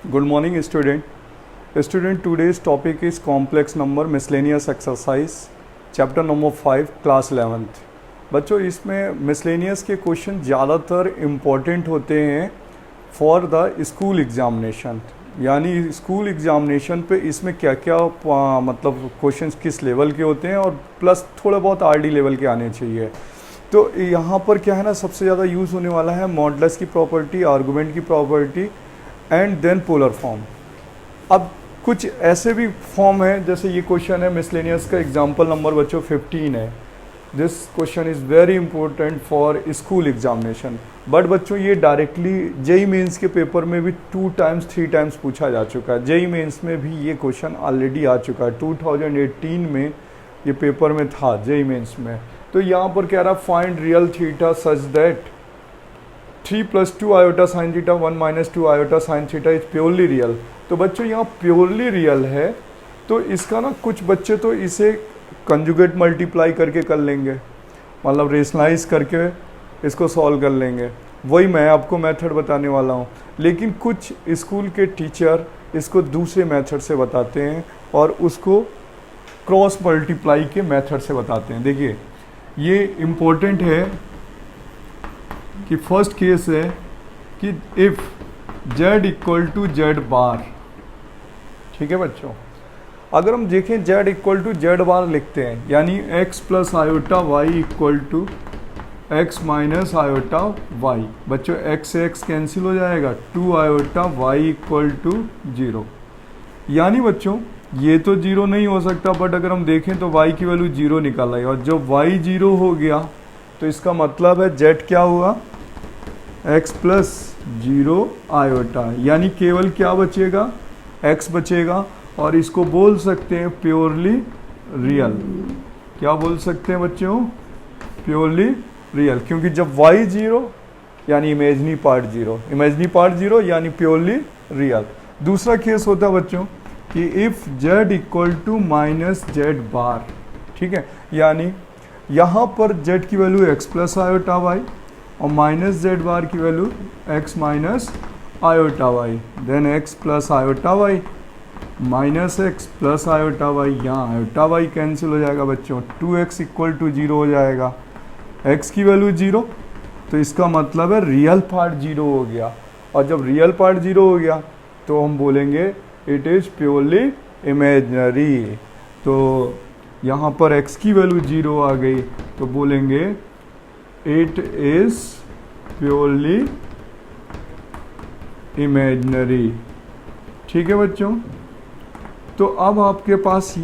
Good morning, student. Student, today's topic is complex number miscellaneous exercise, chapter number 5, class 11th. बच्चों इसमें miscellaneous के question ज़्यादातर important होते हैं फॉर द स्कूल एग्जामिनेशन, यानी school examination पे इसमें क्या क्या मतलब क्वेश्चंस किस लेवल के होते हैं और प्लस थोड़ा बहुत आरडी लेवल के आने चाहिए। तो यहाँ पर क्या है ना, सबसे ज़्यादा यूज़ होने वाला है मॉडुलस की प्रॉपर्टी, आर्गुमेंट की property and then polar form. अब कुछ ऐसे भी फॉर्म है, जैसे ये क्वेश्चन है मिसलेनियस का, एग्जांपल नंबर बच्चों 15 है। This question is very important for school examination, but बच्चों ये डायरेक्टली जेई मेंस के पेपर में भी 2 टाइम्स 3 टाइम्स पूछा जा चुका है। जेई मेंस में भी ये क्वेश्चन ऑलरेडी आ चुका है, 2018 में ये पेपर में था जेई मेंस में। तो यहाँ पर कह रहा find real theta such that 3 + 2 iota sine theta 1 - 2 iota sine theta is purely real. तो बच्चों यहाँ प्योरली रियल है, तो इसका ना कुछ बच्चे तो इसे कंजुगेट मल्टीप्लाई करके कर लेंगे, मतलब रेशनलाइज करके इसको सॉल्व कर लेंगे। वही मैं आपको मेथड बताने वाला हूँ, लेकिन कुछ स्कूल के टीचर इसको दूसरे मेथड से बताते हैं और उसको क्रॉस मल्टीप्लाई के मेथड से बताते हैं। देखिए ये इम्पोर्टेंट है कि फर्स्ट केस है कि इफ़ z = z⁻, ठीक है बच्चों। अगर हम देखें z = z⁻ लिखते हैं, यानी x + iota y = x - iota y। बच्चों x से x कैंसिल हो जाएगा, 2 आयोटा y = 0। यानी बच्चों ये तो 0 नहीं हो सकता, बट अगर हम देखें तो y की वैल्यू 0 निकाल आई, और जब y 0 हो गया तो इसका मतलब है z क्या हुआ, x + 0 आयोटा, यानी केवल क्या बचेगा, x बचेगा। और इसको बोल सकते हैं प्योरली रियल। क्या बोल सकते हैं बच्चों, प्योरली रियल, क्योंकि जब y 0 यानी इमेजनी पार्ट 0, इमेजनी पार्ट 0 यानी प्योरली रियल। दूसरा केस होता है बच्चों कि इफ़ z = -z⁻, ठीक है, यानी यहाँ पर z की वैल्यू x + आयोटा y और -z⁻ की value x - iota y, then x + iota y -x + iota y, यहाँ आयोटा y कैंसिल हो जाएगा बच्चों, 2x = 0 हो जाएगा, x की वैल्यू 0, तो इसका मतलब है रियल पार्ट 0 हो गया। और जब रियल पार्ट 0 हो गया तो हम बोलेंगे इट इज़ प्योरली इमेजनरी। तो यहाँ पर x की वैल्यू 0 आ गई, तो बोलेंगे इट इज़ प्योरली इमेजनरी, ठीक है बच्चों। तो अब आपके पास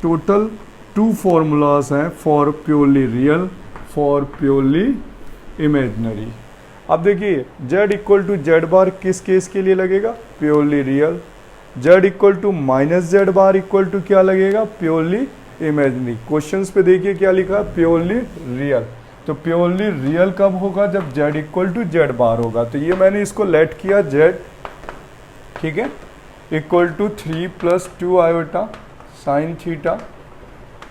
टोटल 2 फॉर्मूलाज हैं for purely real, for purely imaginary. अब देखिए z = z⁻ किस केस के लिए लगेगा, प्योरली रियल। z = -z⁻ क्या लगेगा, प्योरली इमेजनरी। क्वेश्चंस पे देखिए क्या लिखा है, प्योरली रियल। तो प्योरली रियल कब होगा, जब z = z⁻ होगा। तो ये मैंने इसको लेट किया z, ठीक है, = 3 + 2 iota sine theta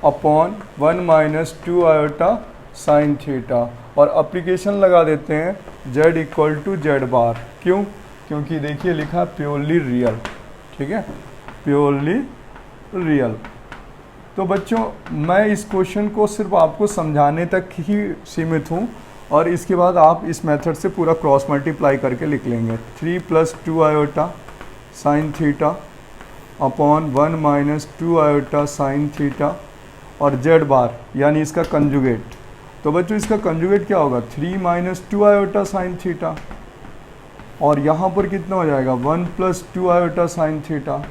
upon 1 - 2 iota sine theta, और अप्लीकेशन लगा देते हैं z = z⁻। क्यों, क्योंकि देखिए लिखा प्योरली रियल, ठीक है, प्योरली रियल। तो बच्चों मैं इस क्वेश्चन को सिर्फ आपको समझाने तक ही सीमित हूँ, और इसके बाद आप इस मेथड से पूरा क्रॉस मल्टीप्लाई करके लिख लेंगे। 3 + 2 iota sine theta upon 1 - 2 iota sine theta और z⁻, यानी इसका कंजुगेट। तो बच्चों इसका कंजुगेट क्या होगा, 3 - 2 आयोटा साइन थीटा, और यहाँ पर कितना हो जाएगा, 1 + 2 आयोटा साइन थीटा।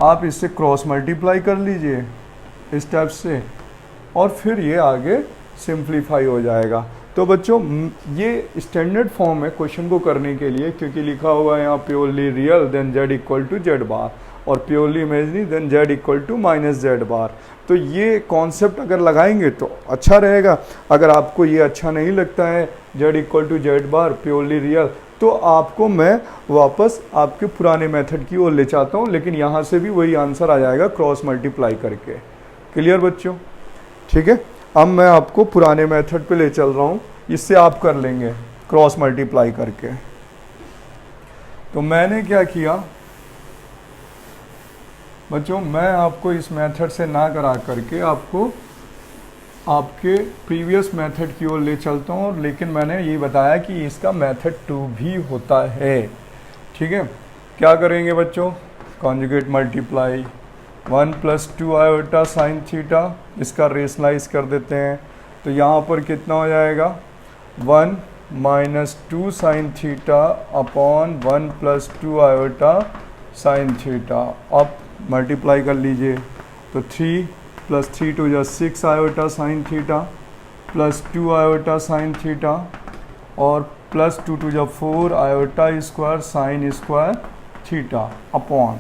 आप इससे क्रॉस मल्टीप्लाई कर लीजिए इस टाइप से, और फिर ये आगे सिंप्लीफाई हो जाएगा। तो बच्चों ये स्टैंडर्ड फॉर्म है क्वेश्चन को करने के लिए, क्योंकि लिखा हुआ है यहाँ purely real then z = z⁻, और purely imaginary then z = -z⁻। तो ये कॉन्सेप्ट अगर लगाएंगे तो अच्छा रहेगा। अगर आपको ये अच्छा नहीं लगता है z = z⁻, प्योरली रियल, तो आपको मैं वापस आपके पुराने मेथड की ओर ले चाहता हूँ, लेकिन यहाँ से भी वही आंसर आ जाएगा क्रॉस मल्टीप्लाई करके। क्लियर बच्चों, ठीक है। अब मैं आपको पुराने मेथड पे ले चल रहा हूँ, इससे आप कर लेंगे क्रॉस मल्टीप्लाई करके। तो मैंने क्या किया, बच्चों मैं आपको इस मेथड से ना करा करके आपको आपके प्रीवियस मेथड की ओर ले चलता हूँ, लेकिन मैंने ये बताया कि इसका मेथड 2 भी होता है। ठीक है, क्या करेंगे बच्चों, conjugate multiply 1 + 2 iota sine theta, इसका रेशनलाइज कर देते हैं। तो यहाँ पर कितना हो जाएगा 1 - 2 sine theta upon 1 + 2 iota sine theta. अब मल्टीप्लाई कर लीजिए, तो 3 + 3 = 6 iota sine theta plus 2 iota sine theta और प्लस 2 = 4 iota square sine square theta upon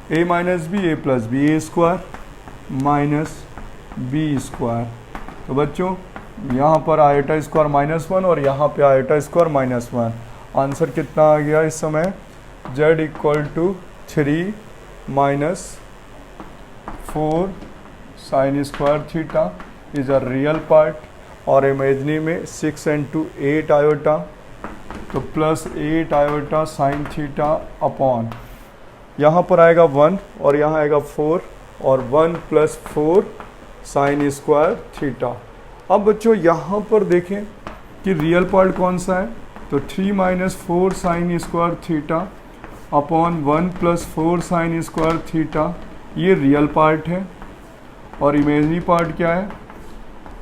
a - b a + b a square minus b square. तो बच्चों यहाँ पर आयोटा स्क्वायर -1 और यहाँ पे आयोटा स्क्वायर -1। आंसर कितना आ गया इस समय, z = 3 - 4 sign square theta is a real part और इमेजनी में 6 × 8 आयोटा, तो plus 8 iota sine theta upon यहाँ पर आएगा 1 और यहाँ आएगा 4 और 1 + 4 साइन स्क्वायर थीटा। अब बच्चों यहाँ पर देखें कि रियल पार्ट कौन सा है, तो 3 - 4 sign square theta upon 1 + 4 sign square theta, ये रियल पार्ट है। और इमेजनरी पार्ट क्या है,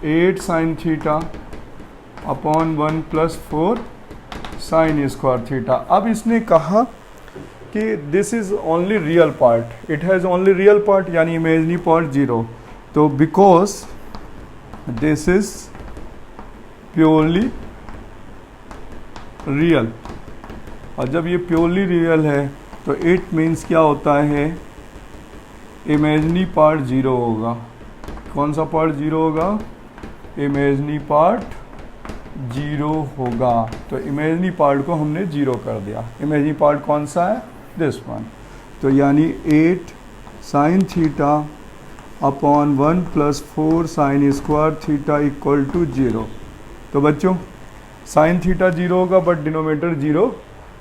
8 sign theta upon 1 + 4 sign square theta. अब इसने कहा कि this is only real part, it has only real part, यानी इमेजनरी पार्ट 0। तो because this is purely real, और जब ये प्योरली रियल है तो इट मीन्स क्या होता है, इमेजनरी पार्ट 0 होगा। कौन सा पार्ट 0 होगा, इमेजनरी पार्ट 0 होगा। तो इमेजनरी पार्ट को हमने 0 कर दिया। इमेजनरी पार्ट कौन सा है, दिस वन। तो यानी 8 sign theta upon 1 + 4 sign square theta = 0। तो बच्चों साइन थीटा 0 होगा बट डिनोमिनेटर 0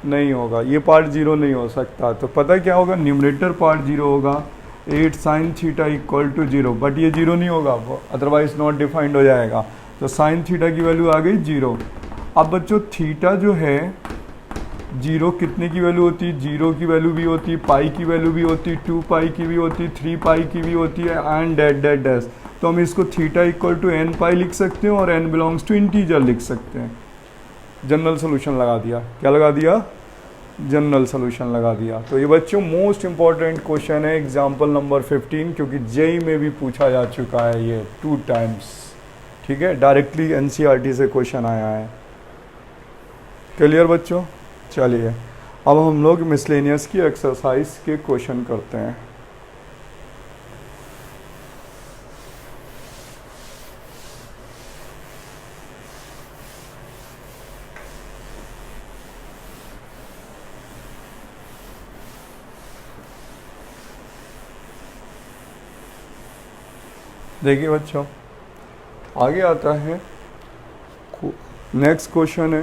नहीं होगा, ये पार्ट 0 नहीं हो सकता। तो पता क्या होगा, न्यूमरेटर पार्ट 0 होगा, 8 साइन थीटा = 0, बट ये 0 नहीं होगा, अदरवाइज नॉट डिफाइंड हो जाएगा। तो साइन थीटा की वैल्यू आ गई 0। अब बच्चों थीटा जो है 0 कितने की वैल्यू होती है, 0 की वैल्यू भी होती है, पाई की वैल्यू भी होती है, 2 पाई की भी होती है, 3 पाई की भी होती है एंड डैश। तो हम इसको थीटा = n पाई लिख सकते हैं और n बिलोंग्स टू इंटीजर लिख सकते हैं। जनरल सोल्यूशन लगा दिया, क्या लगा दिया, जनरल सोल्यूशन लगा दिया। तो ये बच्चों मोस्ट इंपॉर्टेंट क्वेश्चन है एग्जाम्पल नंबर 15, क्योंकि जेई में भी पूछा जा चुका है ये 2 टाइम्स। ठीक है, डायरेक्टली एनसीईआरटी से क्वेश्चन आया है। क्लियर बच्चों, चलिए अब हम लोग मिसलेनियस की एक्सरसाइज के क्वेश्चन करते हैं। देखिए बच्चों आगे आता है, नेक्स्ट क्वेश्चन है,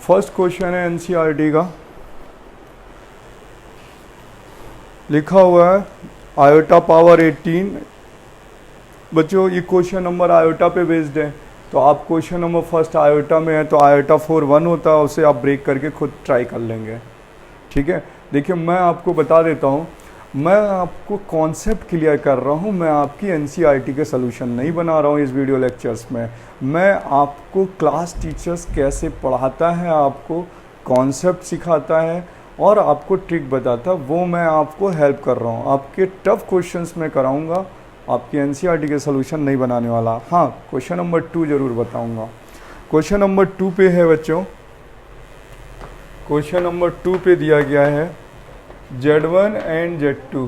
फर्स्ट क्वेश्चन है एनसीईआरटी का, लिखा हुआ है आयोटा पावर 18। बच्चों ये क्वेश्चन नंबर आयोटा पे बेस्ड है, तो आप क्वेश्चन नंबर फर्स्ट आयोटा में है तो आयोटा 4 1 होता है, उसे आप ब्रेक करके खुद ट्राई कर लेंगे। ठीक है, देखिए मैं आपको बता देता हूँ, मैं आपको कॉन्सेप्ट क्लियर कर रहा हूँ, मैं आपकी एनसीईआरटी के सलूशन नहीं बना रहा हूँ इस वीडियो लेक्चर्स में। मैं आपको क्लास टीचर्स कैसे पढ़ाता है, आपको कॉन्सेप्ट सिखाता है और आपको ट्रिक बताता है, वो मैं आपको हेल्प कर रहा हूँ। आपके टफ क्वेश्चंस मैं कराऊंगा, आपकी एनसीईआरटी के सलूशन नहीं बनाने वाला। हाँ, क्वेश्चन नंबर 2 ज़रूर बताऊँगा। क्वेश्चन नंबर 2 पे है बच्चों, क्वेश्चन नंबर 2 पे दिया गया है Z1 and Z2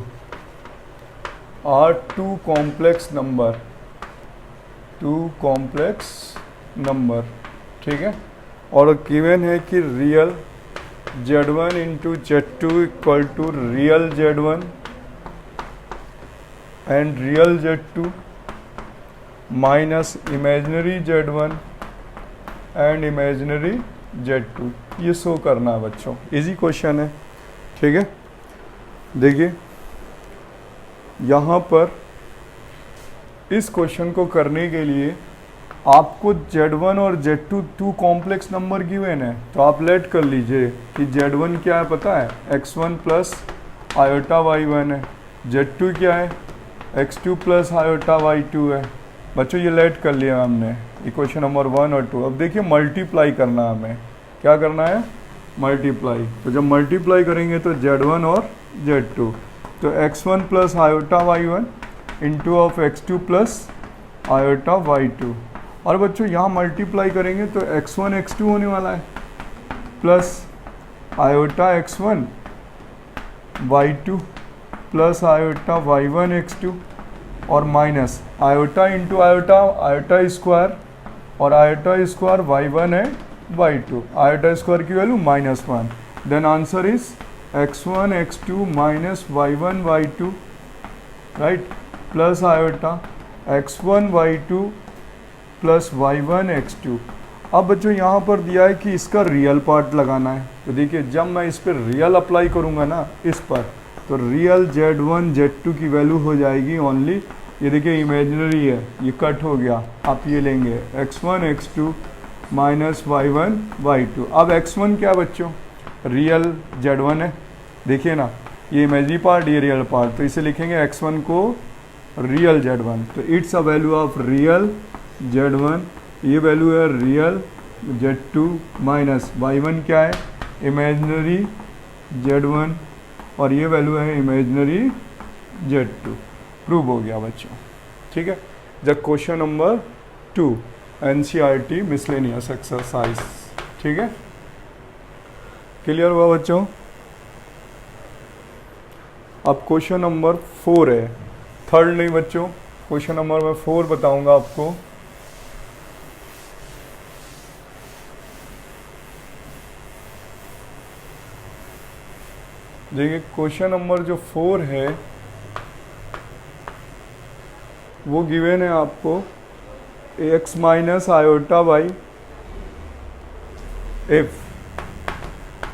are two complex number, ठीक है, और गिवन है कि real Z1 × Z2 = real Z1 and real Z2 minus imaginary Z1 and imaginary Z2। ये शो करना है बच्चों, इजी क्वेश्चन है। ठीक है, देखिए यहाँ पर इस क्वेश्चन को करने के लिए आपको Z1 और Z2 to complex number given है, तो आप लेट कर लीजिए कि Z1 क्या है पता है, x1 प्लस आयोटा y1 है, Z2 क्या है, x2 प्लस आयोटा y2 है। बच्चों ये लेट कर लिया हमने इक्वेशन नंबर 1 और 2। अब देखिए मल्टीप्लाई करना है हमें, क्या करना है, मल्टीप्लाई। तो जब मल्टीप्लाई करेंगे तो Z1 और Z2, तो x1 plus iota y1 into of x2 plus iota y2। और बच्चों यहाँ मल्टीप्लाई करेंगे तो x1 x2 होने वाला है plus iota x1 y2 plus iota y1 x2 और minus iota into iota, iota square और आयोटा स्क्वायर y1 है y2, आयोटा स्क्वायर की value -1। Then answer is x1 x2 minus y1 y2 right, plus iota x1 y2 plus y1 x2। अब बच्चों यहाँ पर दिया है कि इसका रियल पार्ट लगाना है, तो देखिए जब मैं इस पर रियल अप्लाई करूँगा ना इस पर, तो रियल Z1 Z2 की वैल्यू हो जाएगी ओनली, ये देखिए इमेजिनरी है ये कट हो गया, आप ये लेंगे x1 x2 minus y1 y2। अब x1 क्या बच्चों, रियल Z1 है, देखिए ना ये इमेजिनरी पार्ट ये रियल पार्ट, तो इसे लिखेंगे x1 को रियल Z1, तो it's a value of real Z1, ये वैल्यू है रियल Z2 माइनस y1 क्या है, इमेजिनरी Z1 और ये वैल्यू है इमेजिनरी Z2। प्रूव हो गया बच्चों, ठीक है। जब question number 2 NCERT miscellaneous exercise, ठीक है, क्लियर हुआ बच्चों। अब क्वेश्चन नंबर 4 है, थर्ड नहीं बच्चों, क्वेश्चन नंबर मैं 4 बताऊंगा आपको। देखिए क्वेश्चन नंबर जो 4 है वो गिवन है आपको x minus iota y, if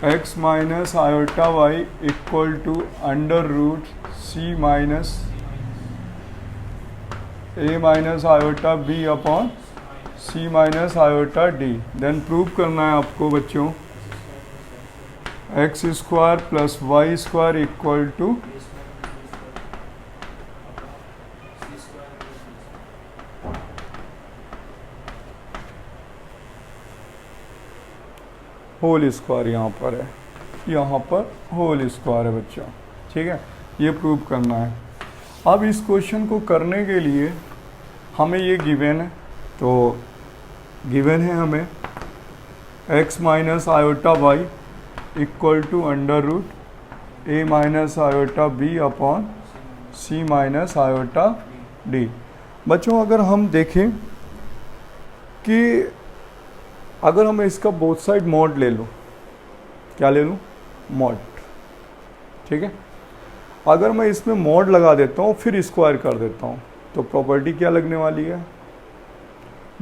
x minus iota y equal to under root c minus a minus iota b upon c minus iota d। Then prove करना है आपको बच्चों x square plus y square equal to whole square, यहाँ पर है, यहाँ पर whole square है बच्चों, ठीक है, ये प्रूव करना है। अब इस क्वेश्चन को करने के लिए हमें ये गिवन है, तो गिवन है हमें x minus iota y equal to under root a minus iota b upon c minus iota d। बच्चों अगर हम देखें कि अगर हम इसका बोथ साइड मॉड ले लूँ, क्या ले लूँ, मॉड, ठीक है, अगर मैं इसमें मॉड लगा देता हूँ फिर स्क्वायर कर देता हूँ, तो प्रॉपर्टी क्या लगने वाली है,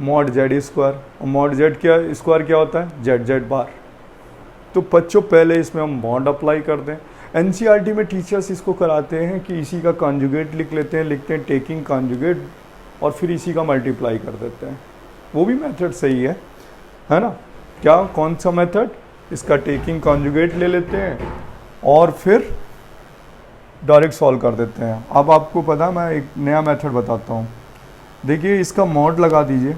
मॉड जेड स्क्वायर, और मॉड जेड क्या स्क्वायर क्या होता है, जेड जेड बार। तो बच्चों पहले इसमें हम मॉड अप्लाई कर दें। एनसीईआरटी में टीचर्स इसको कराते हैं कि इसी का कॉन्जुगेट लिख लेते हैं, लिखते हैं टेकिंग कॉन्जुगेट और फिर इसी का मल्टीप्लाई कर देते हैं, वो भी मेथड सही है ना। क्या कौन सा मेथड, इसका टेकिंग कॉन्जुगेट ले लेते हैं और फिर डायरेक्ट सॉल्व कर देते हैं। अब आपको पता, मैं एक नया मेथड बताता हूँ। देखिए इसका मॉड लगा दीजिए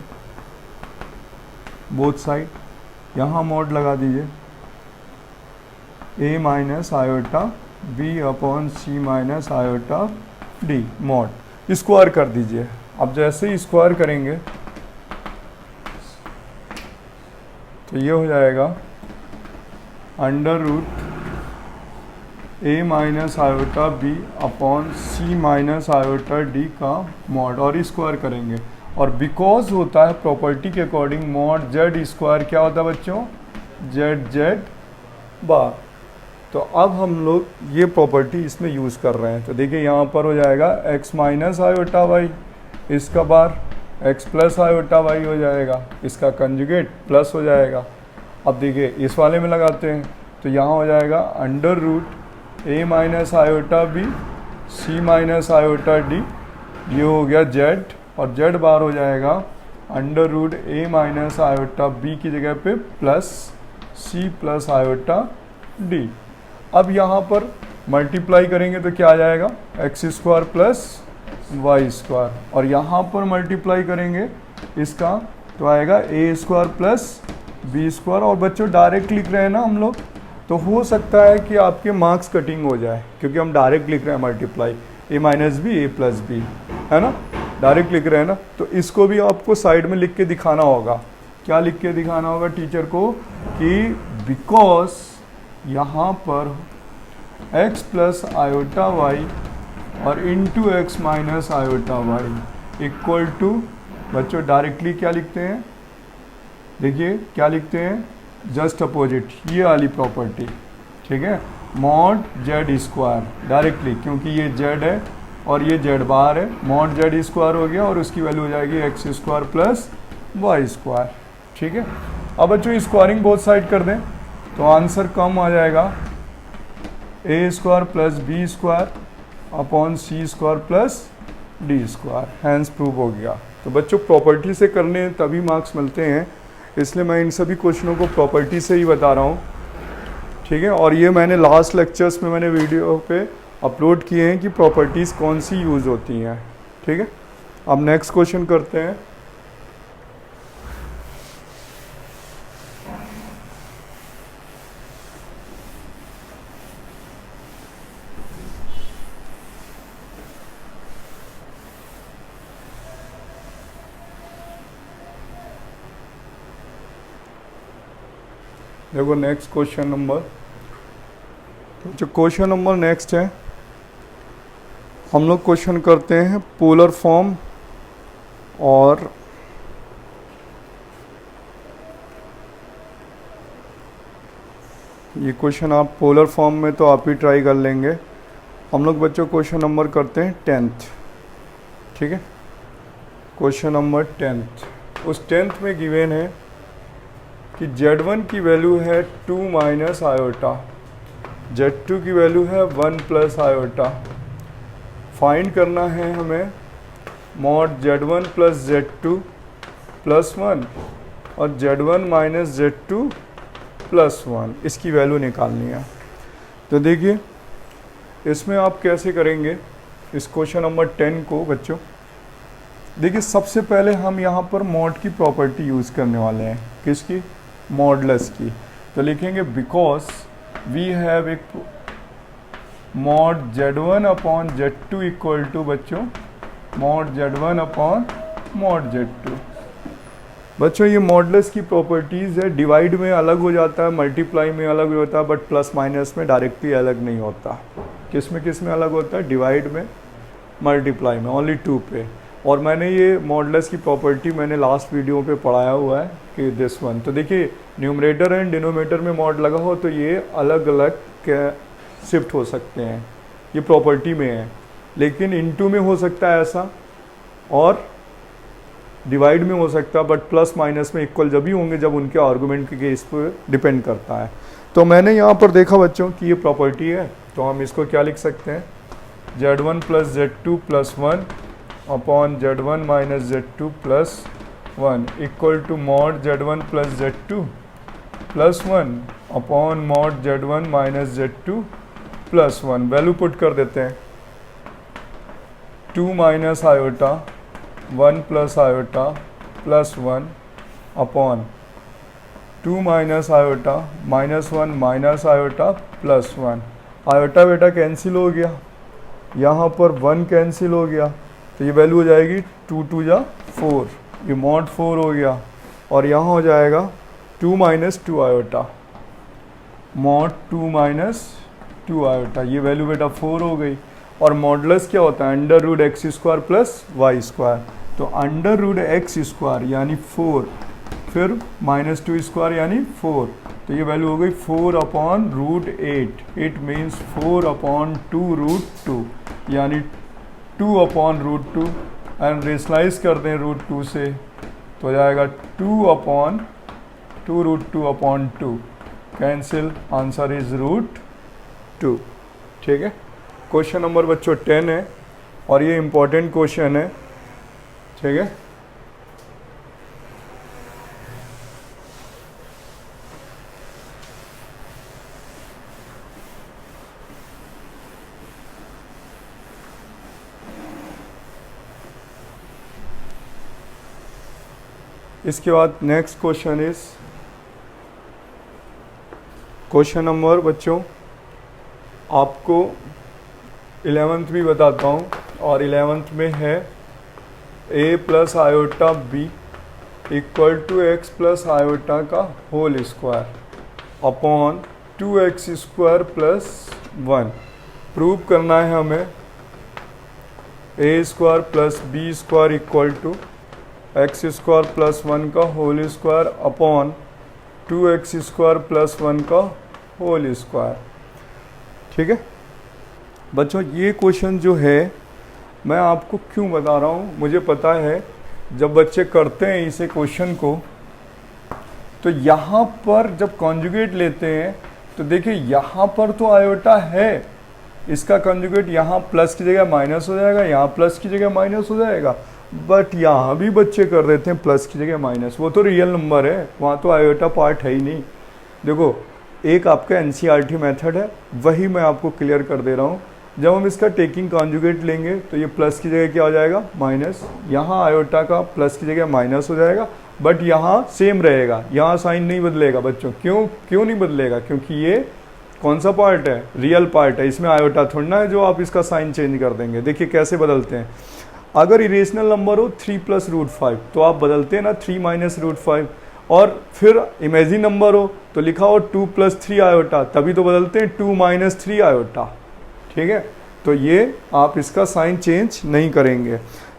बोथ साइड, यहाँ मॉड लगा दीजिए a minus iota b upon c minus iota d, mod square कर दीजिए। अब जैसे ही स्क्वायर करेंगे तो ये हो जाएगा under root a minus iota b upon c minus iota d का मॉड, और स्क्वायर करेंगे। और बिकॉज होता है प्रॉपर्टी के अकॉर्डिंग मॉड जेड स्क्वायर क्या होता है बच्चों, जेड जेड बार। तो अब हम लोग ये प्रॉपर्टी इसमें यूज़ कर रहे हैं। तो देखिए यहाँ पर हो जाएगा x माइनस आयोटा वाई, इसका बार x प्लस आयोटा वाई हो जाएगा, इसका कंजुगेट प्लस हो जाएगा। अब देखिए इस वाले में लगाते हैं तो यहाँ हो जाएगा under root a minus iota b c minus iota d, ये हो गया जेड, और जेड बार हो जाएगा under root a minus iota b की जगह पे plus c plus iota d. अब यहाँ पर मल्टीप्लाई करेंगे तो क्या आ जाएगा, x square plus y square, और यहाँ पर मल्टीप्लाई करेंगे इसका तो आएगा a square plus B square. और बच्चों डायरेक्ट लिख रहे हैं ना हम लोग, तो हो सकता है कि आपके मार्क्स कटिंग हो जाए, क्योंकि हम डायरेक्ट लिख रहे हैं मल्टीप्लाई, ए माइनस बी ए प्लस बी, है ना, डायरेक्ट लिख रहे हैं ना। तो इसको भी आपको साइड में लिख के दिखाना होगा। क्या लिख के दिखाना होगा टीचर को कि बिकॉज यहाँ पर x प्लस आयोटा वाई और into x minus iota y equal to, बच्चों डायरेक्टली क्या लिखते हैं, देखिए क्या लिखते हैं, जस्ट अपोजिट, ये वाली प्रॉपर्टी, ठीक है, मॉड जेड स्क्वायर डायरेक्टली, क्योंकि ये जेड है और ये जेड बार है, मॉड जेड स्क्वायर हो गया और उसकी वैल्यू हो जाएगी x square plus y square, ठीक है। अब बच्चों स्क्वायरिंग बोथ साइड कर दें तो आंसर कम आ जाएगा, A square plus B square upon C square plus D square, hence prove हो गया। तो बच्चों प्रॉपर्टी से करने तभी मार्क्स मिलते हैं, इसलिए मैं इन सभी क्वेश्चनों को प्रॉपर्टी से ही बता रहा हूँ, ठीक है। और ये मैंने लास्ट लेक्चर्स में मैंने वीडियो पे अपलोड किए हैं कि प्रॉपर्टीज़ कौन सी यूज़ होती हैं, ठीक है। अब नेक्स्ट क्वेश्चन करते हैं। देखो नेक्स्ट क्वेश्चन नंबर, जो क्वेश्चन नंबर नेक्स्ट है, हम लोग क्वेश्चन करते हैं पोलर फॉर्म, और ये क्वेश्चन आप पोलर फॉर्म में तो आप ही ट्राई कर लेंगे। हम लोग बच्चों क्वेश्चन नंबर करते हैं 10th, ठीक है, क्वेश्चन नंबर 10th। उस 10th में गिवन है कि Z1 की वैल्यू है 2 माइनस आयोटा, Z2 की वैल्यू है 1 प्लस आयोटा। फाइंड करना है हमें mod Z1 plus Z2 plus 1 और Z1 माइनस Z2 प्लस 1, इसकी वैल्यू निकालनी है। तो देखिए इसमें आप कैसे करेंगे इस क्वेश्चन नंबर 10 को बच्चों। देखिए सबसे पहले हम यहाँ पर मॉड की प्रॉपर्टी यूज़ करने वाले हैं, किसकी, मॉडलेस की। तो लिखेंगे बिकॉज वी हैव एक mod Z1 upon Z2 equal to बच्चों mod Z1 upon mod Z2। बच्चों ये मॉडलेस की प्रॉपर्टीज़ है, डिवाइड में अलग हो जाता है, मल्टीप्लाई में अलग हो जाता है, बट प्लस माइनस में डायरेक्टली अलग नहीं होता। किस में अलग होता है, डिवाइड में, मल्टीप्लाई में, ओनली 2 पे। और मैंने ये मॉडलेस की प्रॉपर्टी मैंने लास्ट वीडियो पे पढ़ाया हुआ है कि दिस वन। तो देखिए न्यूमरेटर एंड डिनोमिनेटर में मॉड लगा हो तो ये अलग अलग शिफ्ट हो सकते हैं, ये प्रॉपर्टी में है। लेकिन इनटू में हो सकता है ऐसा, और डिवाइड में हो सकता है, बट प्लस माइनस में इक्वल जब भी होंगे जब उनके आर्गूमेंट के केस पर डिपेंड करता है। तो मैंने यहाँ पर देखा बच्चों कि ये प्रॉपर्टी है, तो हम इसको क्या लिख सकते हैं, Z1 plus Z2 plus 1 upon Z1 minus Z2 plus 1 equal to mod Z1 plus Z2 plus 1 upon mod Z1 minus Z2 plus 1। Value put कर देते हैं, 2 minus iota 1 plus iota plus 1 upon 2 minus iota minus 1 minus iota plus 1। Iota बेटा cancel हो गया, यहाँ पर 1 cancel हो गया, तो ये वैल्यू हो जाएगी 2 2 जा 4, ये मॉड 4 हो गया। और यहाँ हो जाएगा 2 minus 2 iota, mod 2 minus 2 iota, ये वैल्यू बेटा 4 हो गई। और मॉडुलस क्या होता है, under root x square plus y square. तो अंडर रूट एक्स स्क्वायर यानी 4, फिर माइनस 2 स्क्वायर यानी 4, तो ये वैल्यू हो गई 4 upon root 8। It means 4 upon 2 root 2, यानी 2 अपॉन रूट 2, एंड रेशनलाइज कर दें रूट 2 से तो हो जाएगा 2 upon 2 root 2 upon 2, cancel, answer is root 2, ठीक है। क्वेश्चन नंबर बच्चों 10 है और ये इम्पोर्टेंट क्वेश्चन है, ठीक है। इसके बाद next question is question number बच्चों आपको 11th भी बताता हूँ, और 11th में है a plus iota b equal to x plus iota का whole square upon 2x square plus 1। Prove करना है हमें a square plus b square equal to X square plus 1 का whole square upon 2x square plus 1 का whole square, ठीक है बच्चों। ये क्वेश्चन जो है मैं आपको क्यों बता रहा हूँ, मुझे पता है जब बच्चे करते हैं इसे क्वेश्चन को तो यहाँ पर जब कॉन्जुगेट लेते हैं तो देखिए यहाँ पर तो आयोटा है, इसका कॉन्जुगेट यहाँ प्लस की जगह माइनस हो जाएगा, यहाँ प्लस की जगह माइनस हो जाएगा, बट यहाँ भी बच्चे कर देते हैं प्लस की जगह माइनस। वो तो रियल नंबर है, वहाँ तो आयोटा पार्ट है ही नहीं। देखो एक आपका एनसीईआरटी मेथड है, वही मैं आपको क्लियर कर दे रहा हूँ। जब हम इसका टेकिंग कॉन्जुगेट लेंगे तो ये प्लस की जगह क्या हो जाएगा माइनस, यहाँ आयोटा का प्लस की जगह माइनस हो जाएगा, बट यहाँ सेम रहेगा, यहाँ साइन नहीं बदलेगा बच्चों। क्यों नहीं बदलेगा? क्योंकि ये कौन सा पार्ट है, रियल पार्ट है, इसमें आयोटा थोड़ा ना है जो आप इसका साइन चेंज कर देंगे। देखिए कैसे बदलते हैं, अगर इरेशनल नंबर हो 3 प्लस रूट 5 तो आप बदलते हैं ना 3 माइनस रूट 5, और फिर इमेजिन नंबर हो तो लिखा हो 2 प्लस 3 आयोटा, तभी तो बदलते हैं 2 माइनस 3 आयोटा, ठीक है। तो ये आप इसका साइन चेंज नहीं करेंगे।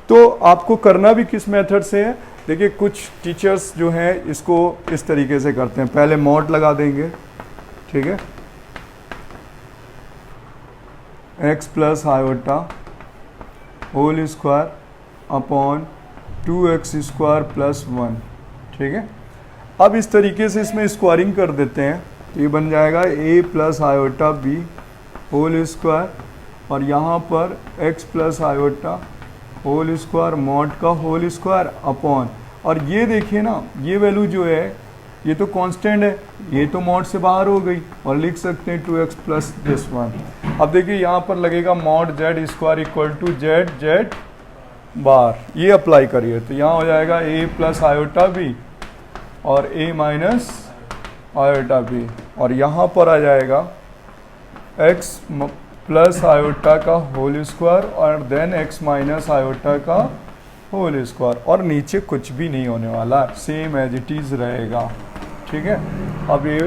तो आपको करना भी किस मेथड से है, देखिए कुछ टीचर्स जो हैं इसको इस तरीके से करते हैं, पहले मॉड लगा देंगे, ठीक है, x plus iota whole square upon 2x square plus 1, ठीक है। अब इस तरीके से इसमें स्क्वायरिंग कर देते हैं तो ये बन जाएगा a plus iota b whole square, और यहाँ पर x plus iota whole square mod का होल स्क्वायर अपॉन, और ये देखिए ना ये वैल्यू जो है ये तो कांस्टेंट है, ये तो मॉड से बाहर हो गई, और लिख सकते हैं 2x प्लस दिस 1। अब देखिए यहाँ पर लगेगा mod z square equal to z bar, ये अप्लाई करिए तो यहाँ हो जाएगा a प्लस आयोटा b और a माइनस आयोटा b, और यहाँ पर आ जाएगा x प्लस आयोटा का होल स्क्वायर और देन x माइनस आयोटा का होल स्क्वायर, और नीचे कुछ भी नहीं होने वाला, सेम एज इट इज़ रहेगा, ठीक है। अब a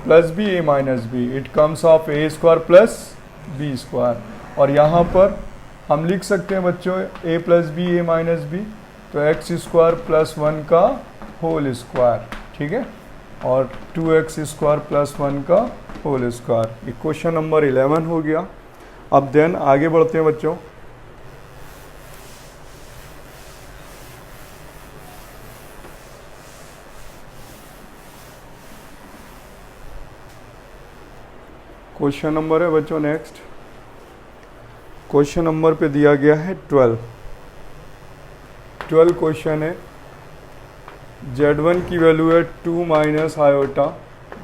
plus b a minus b, it comes of a square plus B square, और यहाँ पर हम लिख सकते हैं बच्चों a plus b a minus b, तो एक्स स्क्वायर प्लस 1 का होल स्क्वायर, ठीक है, और 2x स्क्वायर प्लस 1 का होल स्क्वायर। ये क्वेश्चन नंबर 11 हो गया। अब देन आगे बढ़ते हैं बच्चों। क्वेश्चन नंबर है बच्चों नेक्स्ट, क्वेश्चन नंबर पे दिया गया है 12 क्वेश्चन है। z1 की वैल्यू है 2 माइनस आयोटा,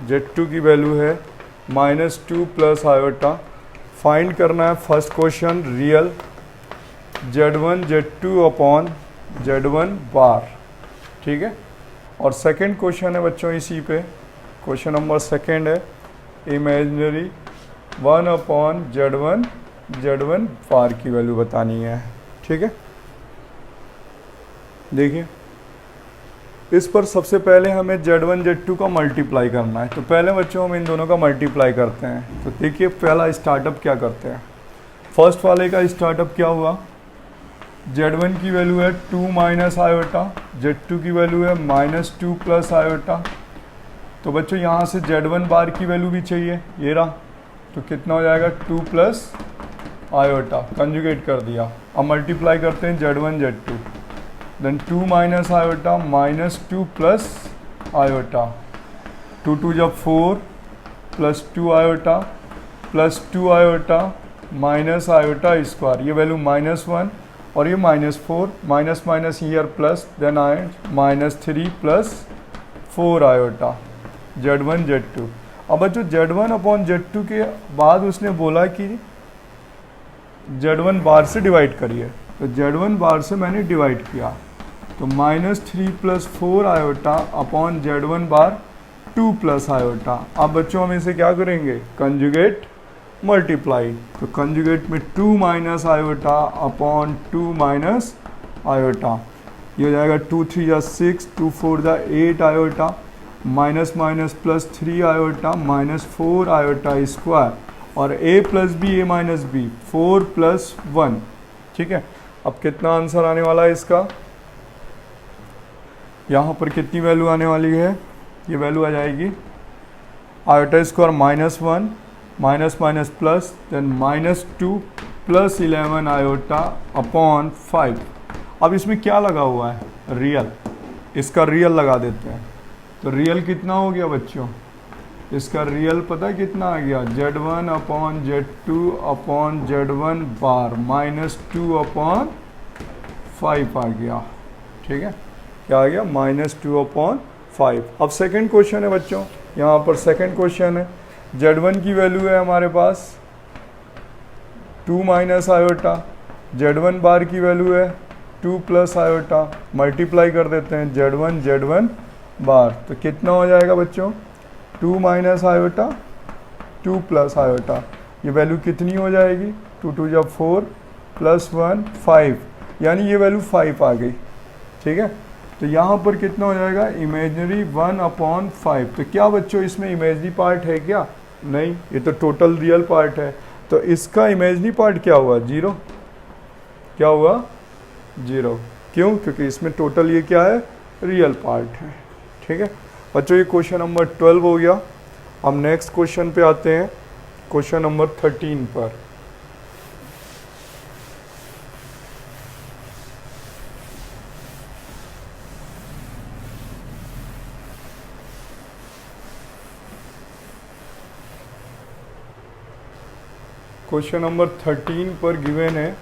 z2 की वैल्यू है -2 प्लस आयोटा। फाइंड करना है first question real z1 z2 upon z1 बार, ठीक है। और सेकंड क्वेश्चन है बच्चों इसी पे, क्वेश्चन नंबर सेकंड है इमेजिनरी 1 अपॉन z1 बार की वैल्यू बतानी है, ठीक है। देखिए इस पर सबसे पहले हमें z1 z2 का मल्टीप्लाई करना है, तो पहले बच्चों हम इन दोनों का मल्टीप्लाई करते हैं। तो देखिए पहला स्टार्टअप क्या करते हैं, फर्स्ट वाले का स्टार्टअप क्या हुआ, z1 की वैल्यू है 2 माइनस आयोटा, z2 की वैल्यू है -2 प्लस आयोटा। तो बच्चों यहाँ से z1 बार की वैल्यू भी चाहिए, ये रहा, तो कितना हो जाएगा 2 प्लस आयोटा, कंजुगेट कर दिया। अब मल्टीप्लाई करते हैं z1 z2, then 2 minus iota -2 plus iota, 2 2 जब 4 plus 2 iota plus 2 iota minus iota square, ये वैल्यू -1 और ये -4, minus minus year plus, then आए -3 प्लस 4 आयोटा Z1 Z2। अब बच्चों Z1 अपॉन Z2 के बाद उसने बोला कि Z1 बार से डिवाइड करिए, तो Z1 बार से मैंने डिवाइड किया, तो -3 प्लस 4 आयोटा अपॉन Z1 बार 2 प्लस आयोटा। अब बच्चों हम इसे क्या करेंगे, कंजुगेट मल्टीप्लाई, तो कंजुगेट में 2 minus iota upon 2 minus iota, ये हो जाएगा 2 3 जा 6, 2 4 जा 8 iota, minus minus plus 3 iota -4 iota square, और a plus b a minus b 4 plus 1। ठीक है, अब कितना आंसर आने वाला है इसका, यहाँ पर कितनी वैल्यू आने वाली है, ये वैल्यू आ जाएगी iota square -1 minus minus plus, then -2 plus 11 iota upon 5। अब इसमें क्या लगा हुआ है, रियल, इसका रियल लगा देते हैं, तो रियल कितना हो गया बच्चों, इसका रियल पता कितना आ गया, Z1 upon Z2 upon Z1 बार -2 अपॉन 5 आ गया। ठीक है, क्या आ गया, -2 अपॉन 5। अब सेकंड क्वेश्चन है बच्चों, यहाँ पर सेकंड क्वेश्चन है, Z1 की वैल्यू है हमारे पास 2 माइनस आयोटा, Z1 बार की वैल्यू है 2 प्लस आयोटा, मल्टीप्लाई कर देते हैं Z1 बार, तो कितना हो जाएगा बच्चों, 2 माइनस आयोटा 2 प्लस आयोटा, ये वैल्यू कितनी हो जाएगी, 2 2 जा 4 प्लस 1 5, यानी ये वैल्यू 5 आ गई। ठीक है, तो यहाँ पर कितना हो जाएगा, इमेजनरी 1 अपॉन 5। तो क्या बच्चों इसमें इमेजनरी पार्ट है क्या, नहीं, ये तो टोटल रियल पार्ट है, तो इसका इमेजनरी पार्ट क्या हुआ, 0। क्या हुआ, 0, क्यों, क्योंकि इसमें टोटल ये क्या है, रियल पार्ट है। ठीक है बच्चों, ये क्वेश्चन नंबर 12 हो गया। अब नेक्स्ट क्वेश्चन पे आते हैं, क्वेश्चन नंबर 13 पर। क्वेश्चन नंबर 13 पर गिवन है,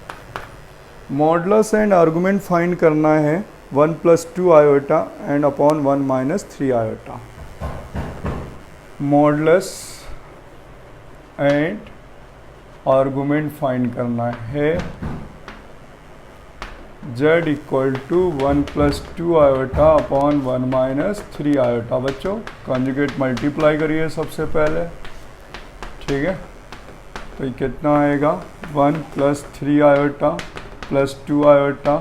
मॉडुलस एंड आर्गुमेंट फाइंड करना है 1 plus 2 iota and upon 1 minus 3 iota. Modulus and argument find करना है, z equal to 1 plus 2 iota upon 1 minus 3 iota. बच्चों कॉन्जुगेट मल्टीप्लाई करिए सबसे पहले। ठीक है, तो ये कितना आएगा, 1 प्लस 3 आयोटा प्लस 2 आयोटा,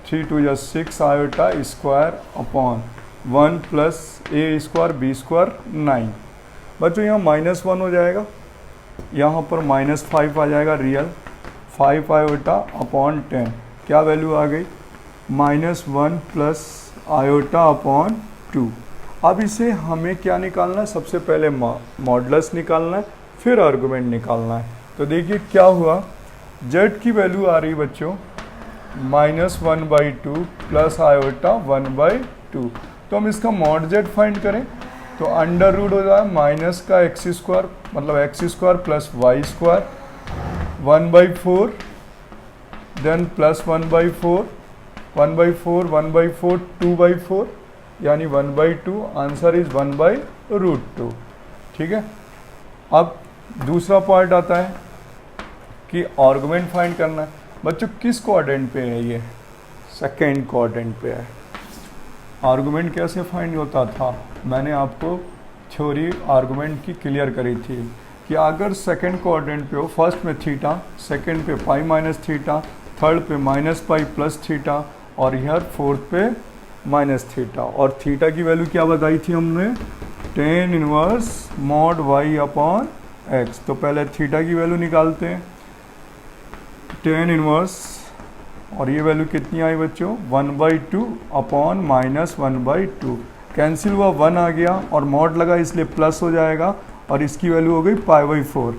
3 2 जा 6 iota square upon 1 plus a square b square 9। बच्चों यहाँ -1 हो जाएगा, यहाँ पर -5 आ जाएगा रियल, 5 आयोटा अपॉन 10, क्या वैल्यू आ गई, -1 प्लस आयोटा अपॉन 2। अब इसे हमें क्या निकालना है, सबसे पहले मॉडुलस निकालना है, फिर आर्गुमेंट निकालना है। तो देखिए क्या हुआ, z की वैल्यू आ रही बच्चों -1/2 प्लस आयोटा 1/2। तो हम इसका मॉड z फाइंड करें तो अंडर रूट हो जाए माइनस का एक्स स्क्वायर, मतलब x square plus y square 1/4, then plus 1/4, 1/4, 1/4, 2/4, यानी 1/2। Answer is 1/√2। ठीक है, अब दूसरा पार्ट आता है कि आर्गुमेंट फाइंड करना है। बच्चों किस क्वाड्रेंट पे है, ये सेकेंड क्वाड्रेंट पे है। आर्गुमेंट कैसे फाइंड होता था, मैंने आपको थ्योरी आर्गुमेंट की क्लियर करी थी कि अगर सेकेंड क्वाड्रेंट पे हो, फर्स्ट में थीटा, सेकेंड पे पाई माइनस थीटा, थर्ड पे -पाई प्लस थीटा, और यहाँ फोर्थ पे माइनस थीटा। और थीटा की वैल्यू क्या बताई थी हमने, tan inverse mod y upon x। तो पहले थीटा की वैल्यू निकालते हैं, tan इनवर्स, और ये वैल्यू कितनी आई बच्चों, 1/2 अपॉन -1/2। कैंसिल हुआ, 1 आ गया और मॉड लगा इसलिए प्लस हो जाएगा, और इसकी वैल्यू हो गई π/4।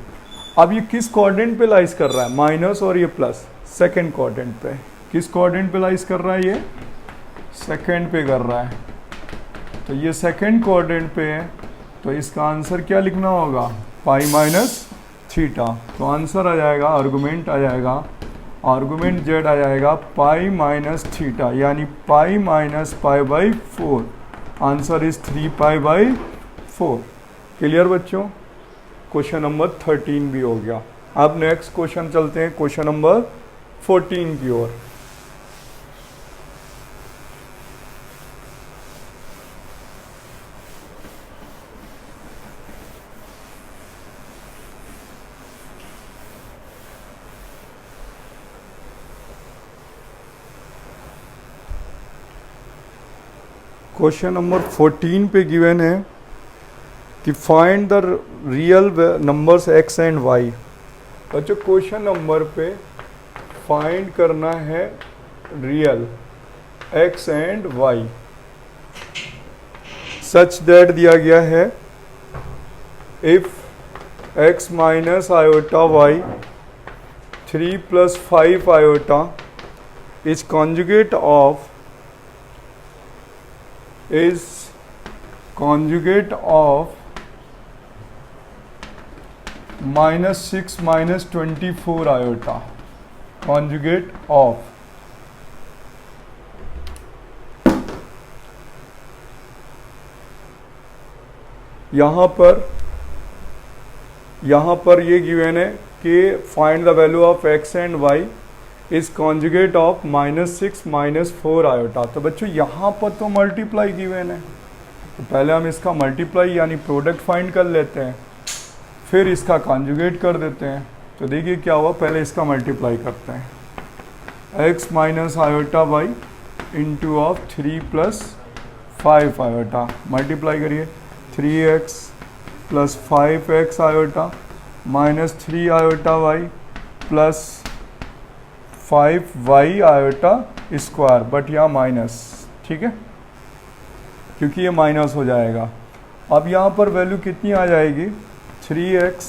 अब ये किस क्वाड्रेंट पे लाइज कर रहा है, माइनस और ये प्लस, सेकेंड क्वाड्रेंट पे। किस क्वाड्रेंट पे लाइज कर रहा है, ये सेकेंड पे कर रहा है। तो ये सेकेंड क्वाड्रेंट पे है, तो इसका आंसर क्या लिखना होगा, पाई थीटा। तो आंसर आ जाएगा, आर्गुमेंट आ जाएगा, आर्गुमेंट जेड आ जाएगा पाई माइनस थीटा, यानी pi minus pi by 4। Answer is 3 pi by 4। Clear बच्चों? क्वेश्चन नंबर 13 भी हो गया। अब नेक्स्ट क्वेश्चन चलते हैं क्वेश्चन नंबर 14 की ओर। क्वेश्चन नंबर 14 पे गिवन है कि find the real numbers x and y। बच्चों क्वेश्चन नंबर पे फाइंड करना है real x and y such that दिया गया है if x minus iota y 3 plus 5 iota is conjugate of -6 minus 24 iota, conjugate of। यहाँ पर ये गिवन है कि find the value of x and y is conjugate of -6 minus 4 iota. तो बच्चों यहाँ पर तो मल्टीप्लाई गिवन है, तो पहले हम इसका मल्टीप्लाई यानी प्रोडक्ट फाइंड कर लेते हैं, फिर इसका कॉन्जुगेट कर देते हैं। तो देखिए क्या हुआ, पहले इसका मल्टीप्लाई करते हैं, x minus iota y into of 3 plus 5 iota, multiply करिए 3x plus 5x iota minus 3 iota y plus 5y iota square, but यहाँ माइनस, ठीक है, क्योंकि ये माइनस हो जाएगा। अब यहाँ पर वैल्यू कितनी आ जाएगी, 3x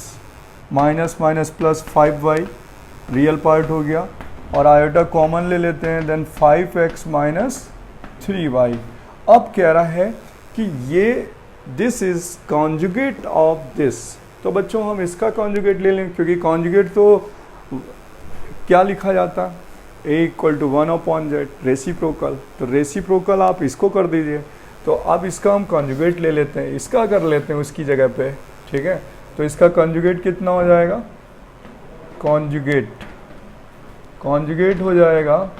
minus minus plus 5y, real part हो गया, और आयोटा कॉमन ले लेते हैं, देन 5x माइनस 3y। अब कह रहा है कि ये this is conjugate of this. तो बच्चों हम इसका कॉन्जुगेट ले लें, क्योंकि कॉन्जुगेट तो क्या लिखा जाता है, a equal to 1/z, reciprocal. तो रेसिप्रोकल आप इसको कर दीजिए। तो अब इसका हम कॉन्जुगेट ले लेते हैं, इसका कर लेते हैं उसकी जगह पे, ठीक है। तो इसका कॉन्जुगेट कितना हो जाएगा, कॉन्जुगेट हो जाएगा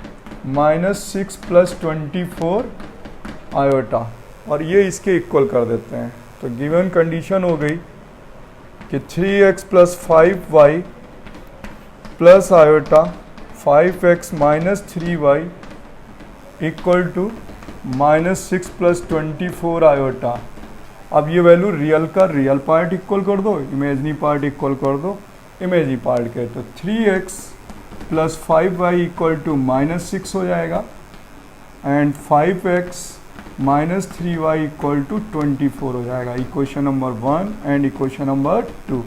-6 प्लस 24 आयोटा, और ये इसके इक्वल कर देते हैं। तो गिवन कंडीशन हो गई कि 3x plus 5y plus iota 5x minus 3y equal to -6 plus 24 iota. अब ये वैल्यू रियल का रियल पार्ट इक्वल कर दो, इमेजनी पार्ट इक्वल कर दो इमेजनी पार्ट के। तो 3x plus 5y equal to -6 हो जाएगा, and 5x minus 3y equal to 24 हो जाएगा। Equation number 1 and equation number 2।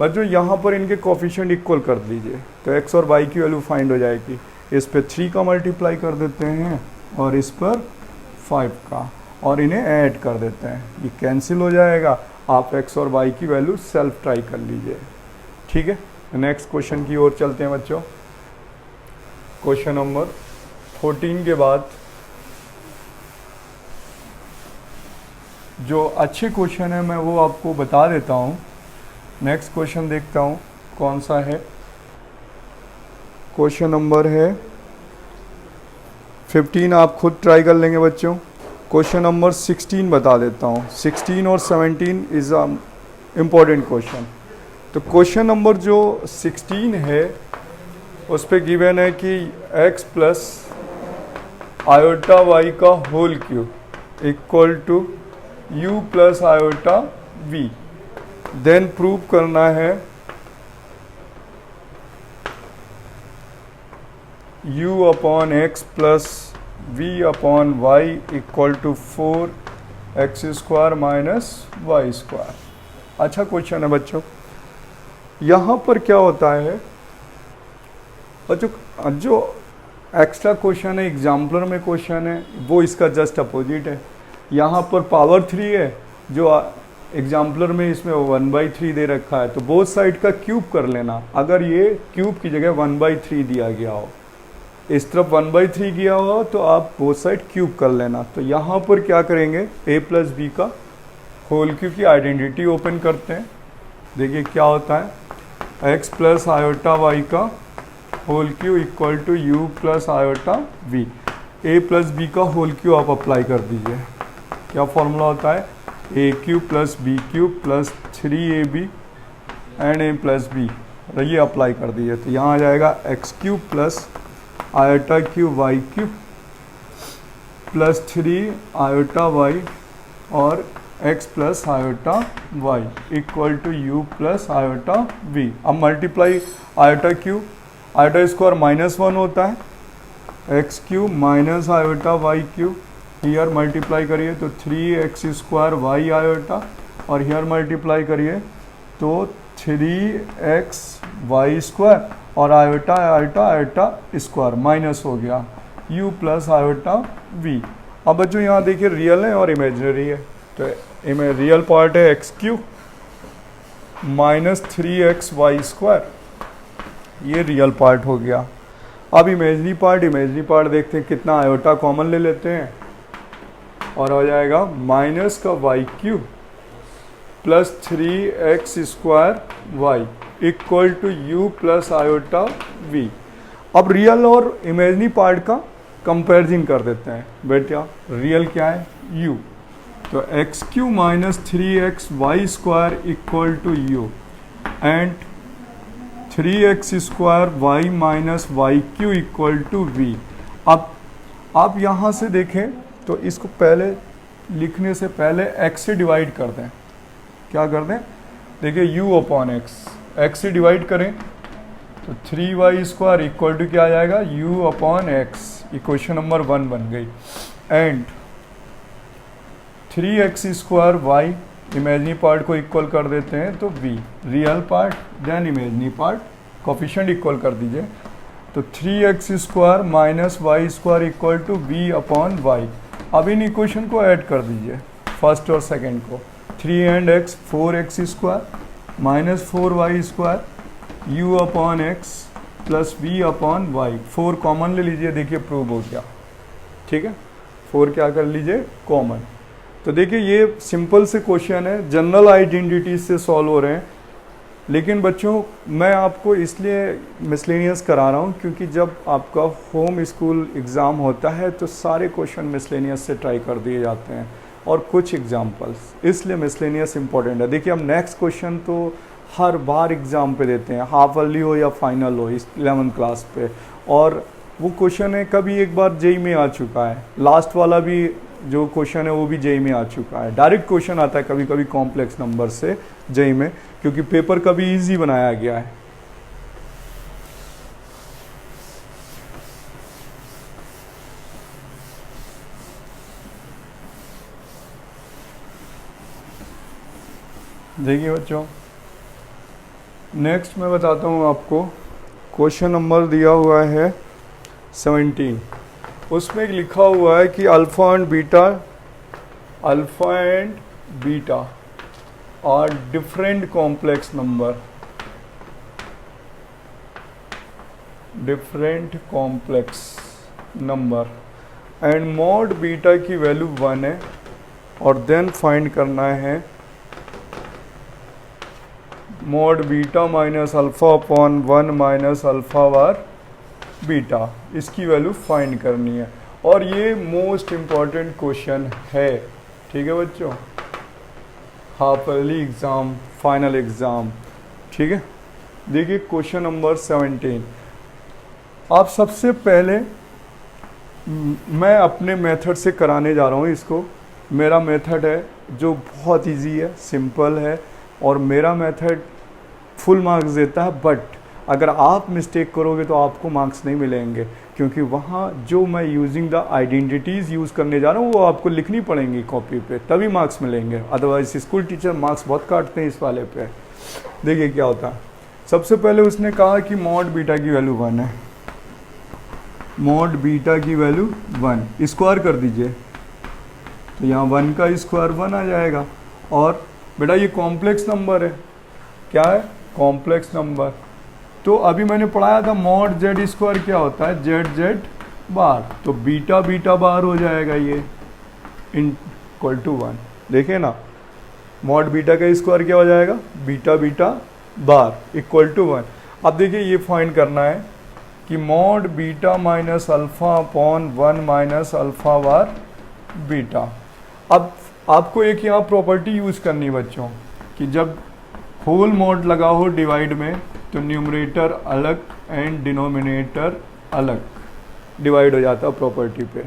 बच्चों यहाँ पर इनके कोफिशिएंट इक्वल कर दीजिए, तो x और y की वैल्यू फाइंड हो जाएगी। इस पे 3 का मल्टीप्लाई कर देते हैं और इस पर 5 का, और इन्हें ऐड कर देते हैं, ये कैंसिल हो जाएगा। आप x और y की वैल्यू सेल्फ ट्राई कर लीजिए, ठीक है। नेक्स्ट क्वेश्चन की ओर चलते हैं बच्चों। क्वेश्चन नंबर 14 के बाद जो अच्छे क्वेश्चन है मैं वो आपको बता देता हूँ। नेक्स्ट क्वेश्चन देखता हूँ कौन सा है। क्वेश्चन नंबर है 15, आप खुद ट्राई कर लेंगे बच्चों। क्वेश्चन नंबर 16 बता देता हूँ। 16 और 17 इज़ इम्पॉर्टेंट क्वेश्चन। तो क्वेश्चन नंबर जो 16 है उस पे गिवन है कि x प्लस आयोटा y का whole cube equal to u plus iota v। Then prove करना है u upon x plus v upon y equal to 4x square minus Y square. अच्छा क्वेश्चन है बच्चों। यहाँ पर क्या होता है बच्चों, जो एक्स्ट्रा क्वेश्चन है एग्जाम्पलर में क्वेश्चन है वो इसका जस्ट अपोजिट है। यहाँ पर पावर 3 है, जो एग्जाम्पलर में इसमें 1/3 दे रखा है, तो बोथ साइड का क्यूब कर लेना। अगर ये क्यूब की जगह 1/3 दिया गया हो, इस तरफ 1/3 किया हो, तो आप बोथ साइड क्यूब कर लेना। तो यहाँ पर क्या करेंगे, a प्लस बी का होल क्यूब की आइडेंटिटी ओपन करते हैं। देखिए क्या होता है, x प्लस आयोटा वाई का whole cube equal to u plus iota v। a plus b का होल क्यूब आप अप्लाई कर दीजिए। क्या फॉर्मूला होता है, a cube plus b cube plus 3ab and a plus b, ये अप्लाई कर दीजिए। तो यहाँ आ जाएगा x cube plus iota cube Y cube plus 3 iota y और x plus iota y equal to u plus iota v। अब multiply iota cube, iota square -1 होता है, x cube minus iota y cube, here multiply करिए तो 3x square y iota, और here multiply करिए तो 3x y square, और iota iota iota square minus हो गया u प्लस आयोटा v। अब बच्चों यहाँ देखिए रियल है और इमेजिनरी है, तो रियल पार्ट है x cube minus 3x y square, ये रियल पार्ट हो गया। अब इमेजिनरी पार्ट देखते हैं, कितना आयोटा कॉमन ले लेते हैं और हो जाएगा माइनस का y cube plus 3x square y equal to u plus iota v। अब रियल और इमेजिनरी पार्ट का कंपैरिजन कर देते हैं। बेटा रियल क्या है, u, तो x cube minus 3x y square equal to u and 3x square y minus y cube equal to v। अब आप यहाँ से देखें तो इसको पहले लिखने से पहले x से डिवाइड कर दें। क्या कर दें, देखिए u अपॉन x से डिवाइड करें तो 3y स्क्वायर इक्वल टू क्या आ जाएगा, u upon x। Equation number 1 बन गई। And 3x square y, imaginary part को इक्वल कर देते हैं तो v, real part then imaginary part, coefficient equal कर दीजिए तो 3x square minus Y square equal to v upon y। अब इन इक्वेशन को ऐड कर दीजिए, फर्स्ट और सेकेंड को, 3 and x 4x square minus 4y square u upon x plus v upon y। 4 common ले लीजिए, देखिए प्रूव हो गया, ठीक है। 4 क्या कर लीजिए कॉमन। तो देखिए ये सिंपल से क्वेश्चन है, जनरल आइडेंटिटी से सॉल्व हो रहे हैं। लेकिन बच्चों मैं आपको इसलिए मिसलेनियस करा रहा हूँ क्योंकि जब आपका होम स्कूल एग्ज़ाम होता है तो सारे क्वेश्चन मिसलेनियस से ट्राई कर दिए जाते हैं और कुछ एग्जांपल्स, इसलिए मिसलेनियस इंपॉर्टेंट है। देखिए हम नेक्स्ट क्वेश्चन तो हर बार एग्ज़ाम पे देते हैं, हाफ अर्ली हो या फाइनल हो, इस 11th क्लास पे, और वो क्वेश्चन है कभी एक बार जेई में आ चुका है, लास्ट वाला भी जो क्वेश्चन है वो भी जेई में आ चुका है। डायरेक्ट क्वेश्चन आता है कभी कभी कॉम्प्लेक्स नंबर से जेई में, क्योंकि पेपर कभी इजी बनाया गया है। देखिए बच्चों नेक्स्ट मैं बताता हूँ आपको, क्वेश्चन नंबर दिया हुआ है 17। उसमें लिखा हुआ है कि alpha and beta are different complex number and mod beta की वैल्यू 1 है, और देन फाइंड करना है mod beta minus alpha upon 1 minus alpha bar beta, इसकी वैल्यू फाइंड करनी है। और ये मोस्ट इम्पॉर्टेंट क्वेश्चन है, ठीक है बच्चों, half early exam, final exam, ठीक है। देखिए क्वेश्चन नंबर 17। आप सबसे पहले मैं अपने मेथड से कराने जा रहा हूँ इसको। मेरा मेथड है जो बहुत इजी है, सिंपल है, और मेरा मेथड फुल मार्क्स देता है। बट अगर आप मिस्टेक करोगे तो आपको मार्क्स नहीं मिलेंगे, क्योंकि वहाँ जो मैं यूजिंग द आइडेंटिटीज़ यूज़ करने जा रहा हूँ वो आपको लिखनी पड़ेंगी कॉपी पे, तभी मार्क्स मिलेंगे। अदरवाइज स्कूल टीचर मार्क्स बहुत काटते हैं इस वाले पे। देखिए क्या होता है, सबसे पहले उसने कहा कि मॉड बीटा की वैल्यू 1 है, मॉड बीटा की वैल्यू 1 स्क्वायर कर दीजिए, तो यहाँ 1 का स्क्वायर 1 आ जाएगा, और बेटा ये कॉम्प्लेक्स नंबर है, क्या है, कॉम्प्लेक्स नंबर। तो अभी मैंने पढ़ाया था मॉड जेड स्क्वायर क्या होता है, जेड जेड बार, तो बीटा बीटा बार हो जाएगा ये इक्वल टू 1। देखिए ना, मॉड बीटा का स्क्वायर क्या हो जाएगा, beta beta bar equal to 1। अब देखिए ये फाइंड करना है कि mod beta minus alpha upon 1 minus alpha bar beta. अब आपको एक यहाँ प्रॉपर्टी यूज़ करनी है बच्चों कि जब होल मॉड लगा हो डिवाइड में तो न्यूमरेटर अलग एंड डिनोमिनेटर अलग डिवाइड हो जाता है प्रॉपर्टी पे।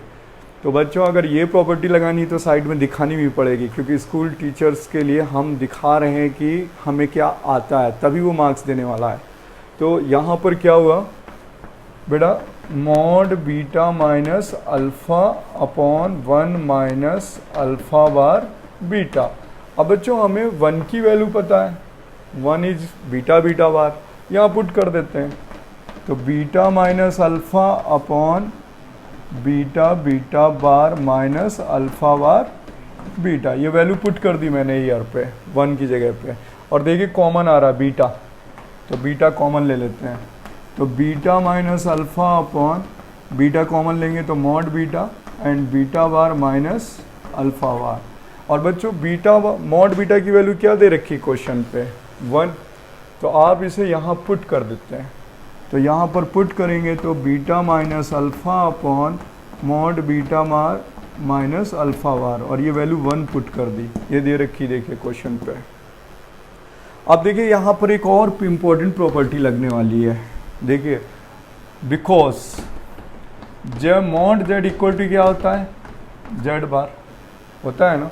तो बच्चों अगर ये प्रॉपर्टी लगानी तो साइड में दिखानी भी पड़ेगी, क्योंकि स्कूल टीचर्स के लिए हम दिखा रहे हैं कि हमें क्या आता है, तभी वो मार्क्स देने वाला है। तो यहाँ पर क्या हुआ बेटा, mod beta minus alpha upon 1 minus alpha bar beta. अब बच्चों हमें 1 की वैल्यू पता है, 1 इज बीटा बीटा बार, यहाँ पुट कर देते हैं। तो beta minus alpha upon beta beta bar minus alpha bar beta, ये वैल्यू पुट कर दी मैंने ईयर पे 1 की जगह पे। और देखिए कॉमन आ रहा है बीटा, तो बीटा कॉमन ले लेते हैं। तो beta minus alpha upon beta common लेंगे तो mod beta and beta bar minus alpha bar. और बच्चों बीटा मॉड बीटा की वैल्यू क्या दे रखी क्वेश्चन पे, 1। तो आप इसे यहाँ पुट कर देते हैं। तो यहाँ पर पुट करेंगे तो beta minus alpha upon mod beta मार माइनस अल्फ़ा बार, और ये वैल्यू 1 पुट कर दी, ये दे रखी देखिए क्वेश्चन पे। अब देखिए यहाँ पर एक और इम्पोर्टेंट प्रॉपर्टी लगने वाली है, देखिए बिकॉज जब मॉड जेड इक्वल टू क्या होता है, जेड बार होता है ना,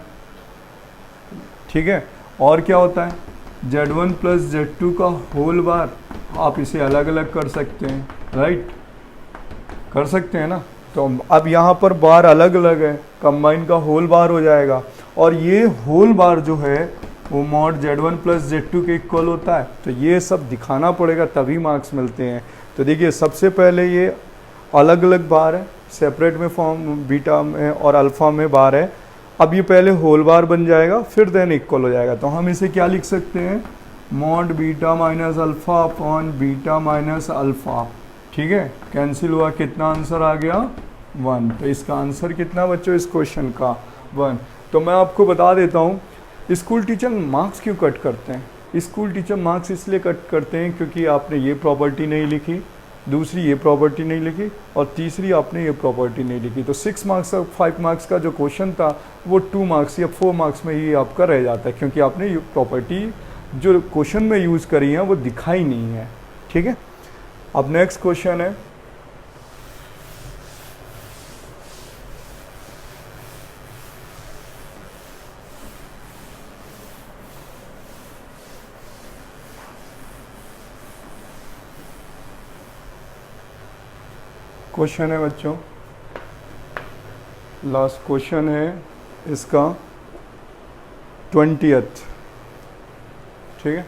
ठीक है। और क्या होता है, Z1 प्लस Z2 का होल बार। आप इसे अलग अलग कर सकते हैं, राइट, कर सकते हैं ना। तो अब यहाँ पर बार अलग अलग है, कंबाइन का होल बार हो जाएगा, और ये होल बार जो है वो मॉड Z1 प्लस Z2 के इक्वल होता है। तो ये सब दिखाना पड़ेगा तभी मार्क्स मिलते हैं। तो देखिए सबसे पहले ये अलग अलग बार है, सेपरेट में फॉर्म बीटा में और अल्फ़ा में बार है। अब ये पहले होल बार बन जाएगा फिर देन इक्वल हो जाएगा। तो हम इसे क्या लिख सकते हैं, mod beta minus alpha upon beta minus alpha, ठीक है। कैंसिल हुआ, कितना आंसर आ गया, 1। तो इसका आंसर कितना बच्चों इस क्वेश्चन का, 1। तो मैं आपको बता देता हूँ स्कूल टीचर मार्क्स क्यों कट करते हैं। स्कूल टीचर मार्क्स इसलिए कट करते हैं क्योंकि आपने ये प्रॉपर्टी नहीं लिखी, दूसरी ये प्रॉपर्टी नहीं लिखी, और तीसरी आपने ये प्रॉपर्टी नहीं लिखी। तो 6 मार्क्स का 5 मार्क्स का जो क्वेश्चन था वो 2 मार्क्स या 4 मार्क्स में ही आपका रह जाता है, क्योंकि आपने ये प्रॉपर्टी जो क्वेश्चन में यूज़ करी है वो दिखाई नहीं है, ठीक है। अब नेक्स्ट क्वेश्चन है, क्वेश्चन है बच्चों, लास्ट क्वेश्चन है इसका 20th, ठीक है।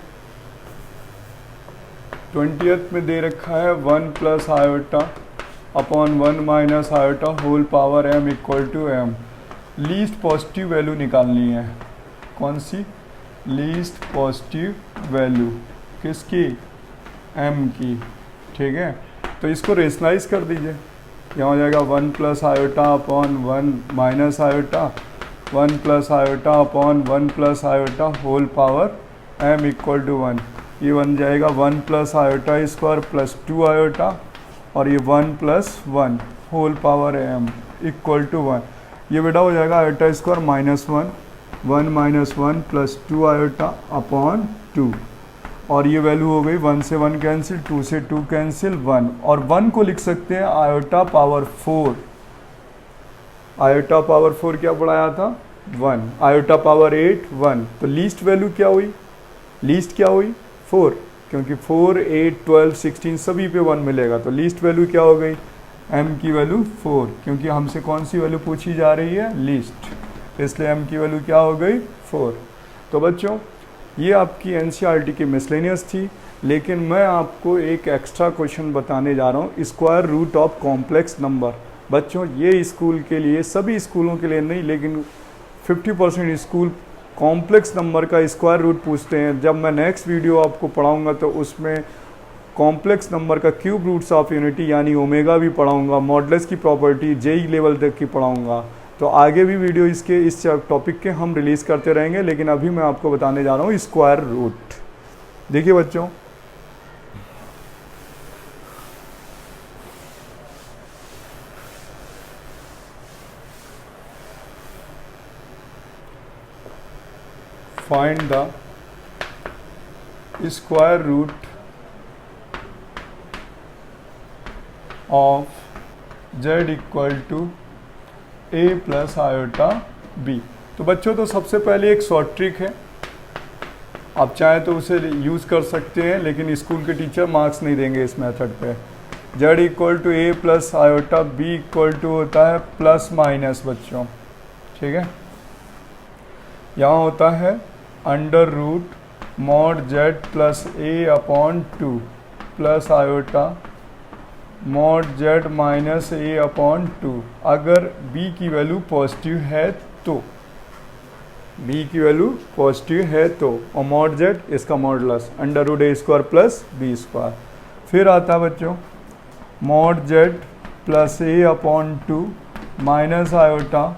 20th में दे रखा है 1 plus iota upon 1 minus iota whole power m equal to m। Least positive value निकालनी है, कौन सी, लीस्ट पॉजिटिव वैल्यू किसकी, m की, ठीक है। तो इसको रेशनलाइज कर दीजिए, यहाँ हो जाएगा 1 plus iota upon 1 minus iota, 1 plus iota upon 1 plus iota whole power m equal to 1। ये बन जाएगा 1 plus iota square plus 2 iota, और ये 1 plus 1 whole power m equal to 1। ये बेटा हो जाएगा iota square minus 1 minus 1 plus 2 iota upon 2, और ये वैल्यू हो गई 1 से 1 कैंसिल, 2 से 2 कैंसिल, 1। और 1 को लिख सकते हैं आयोटा पावर 4। आयोटा पावर 4 क्या पढ़ाया था, 1। Iota power 8 1। तो लीस्ट वैल्यू क्या हुई, लीस्ट क्या हुई 4, क्योंकि 4 8 12 16 सभी पे 1 मिलेगा। तो लीस्ट वैल्यू क्या हो गई, m की वैल्यू 4, क्योंकि हमसे कौन सी वैल्यू पूछी जा रही है, लीस्ट, इसलिए m की वैल्यू क्या हो गई 4। तो बच्चों ये आपकी NCERT की मिसलेनियस थी, लेकिन मैं आपको एक एक्स्ट्रा क्वेश्चन बताने जा रहा हूँ, square root of complex number. बच्चों ये स्कूल के लिए, सभी स्कूलों के लिए नहीं, लेकिन 50% स्कूल कॉम्प्लेक्स नंबर का स्क्वायर रूट पूछते हैं। जब मैं नेक्स्ट वीडियो आपको पढ़ाऊंगा तो उसमें कॉम्प्लेक्स नंबर का क्यूब रूट्स ऑफ यूनिटी यानी ओमेगा भी पढ़ाऊंगा, मॉडुलस की प्रॉपर्टी जेई लेवल तक की पढ़ाऊंगा। तो आगे भी वीडियो इस टॉपिक के हम रिलीज़ करते रहेंगे, लेकिन अभी मैं आपको बताने जा रहा हूँ स्क्वायर रूट। देखिए बच्चों, find the square root of z equal to a plus iota b। तो बच्चों, तो सबसे पहले एक शॉर्ट ट्रिक है, आप चाहें तो उसे यूज़ कर सकते हैं, लेकिन स्कूल के टीचर मार्क्स नहीं देंगे इस मेथड पे। z equal to a plus iota b equal to होता है प्लस माइनस बच्चों, ठीक है। यहाँ होता है under root mod z plus a upon 2 plus iota mod z minus a upon 2। अगर b की वैल्यू पॉजिटिव है तो, b की वैल्यू पॉजिटिव है तो, और मॉड z इसका modulus under root a square plus b square. फिर आता है बच्चों mod z plus a upon 2 minus iota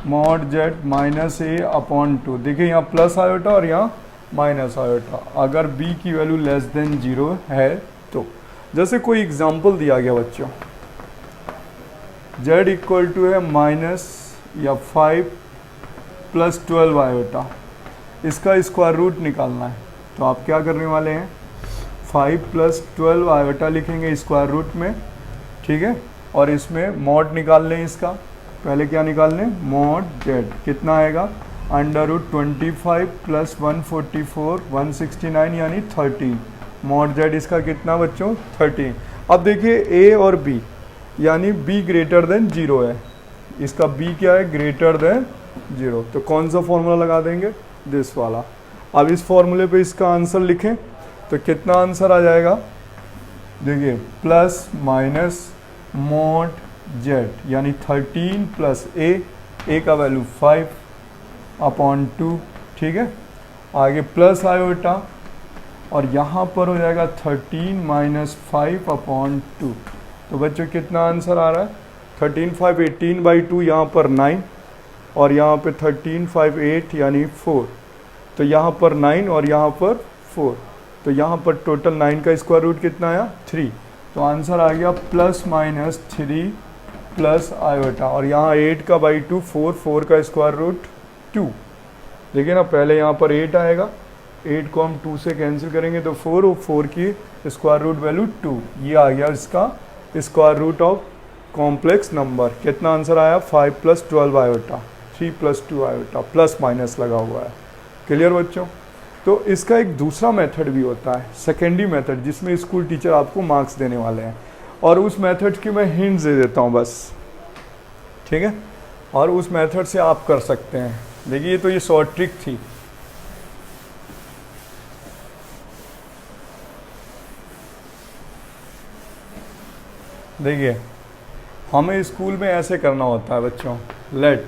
mod z minus a upon 2। देखिए यहाँ प्लस आयोटा और यहाँ माइनस आयोटा। अगर b की वैल्यू लेस देन 0 है तो, जैसे कोई एग्जांपल दिया गया बच्चों, z इक्वल टू है माइनस या 5 प्लस 12 आयोटा, इसका स्क्वायर रूट निकालना है। तो आप क्या करने वाले हैं, 5 प्लस 12 आयोटा लिखेंगे स्क्वायर रूट में, ठीक है, और इसमें मॉड निकाल लें इसका। पहले क्या निकाल लें, मॉड z कितना आएगा, अंडर रूट 25 प्लस 144 169 यानी 13। मॉड z इसका कितना बच्चों, 13। अब देखिए a और b यानी b ग्रेटर देन 0 है, इसका b क्या है, ग्रेटर देन 0। तो कौन सा फॉर्मूला लगा देंगे, दिस वाला। अब इस फॉर्मूले पे इसका आंसर लिखें तो कितना आंसर आ जाएगा, देखिए प्लस माइनस मॉड z यानी 13 प्लस a का वैल्यू 5 अपॉन 2, ठीक है। आगे प्लस आयोटा और यहाँ पर हो जाएगा 13 माइनस 5 अपॉन 2। तो बच्चों कितना आंसर आ रहा है, 13 5 18/2, यहाँ पर 9 और यहाँ पे 13 5 8 यानी 4। तो यहाँ पर 9 और यहाँ पर 4, तो यहाँ पर टोटल 9 का स्क्वायर रूट कितना आया, 3। तो आंसर आ गया प्लस माइनस 3 प्लस आयोटा, और यहाँ 8 का बाई 2 4, 4 का स्क्वायर रूट 2। देखिए ना, पहले यहाँ पर 8 आएगा, 8 को हम 2 से कैंसिल करेंगे तो 4, और 4 की स्क्वायर रूट वैल्यू 2। ये आ गया इसका square root of complex number. कितना आंसर आया, 5 plus 12 iota, 3 plus 2 iota, plus minus लगा हुआ है। क्लियर बच्चों। तो इसका एक दूसरा मेथड भी होता है, सेकेंडरी मेथड, जिसमें स्कूल टीचर आपको मार्क्स देने वाले हैं, और उस मेथड की मैं हिंट्स दे देता हूँ बस, ठीक है, और उस मेथड से आप कर सकते हैं। देखिए तो ये शॉर्ट ट्रिक थी। देखिए हमें स्कूल में ऐसे करना होता है बच्चों, let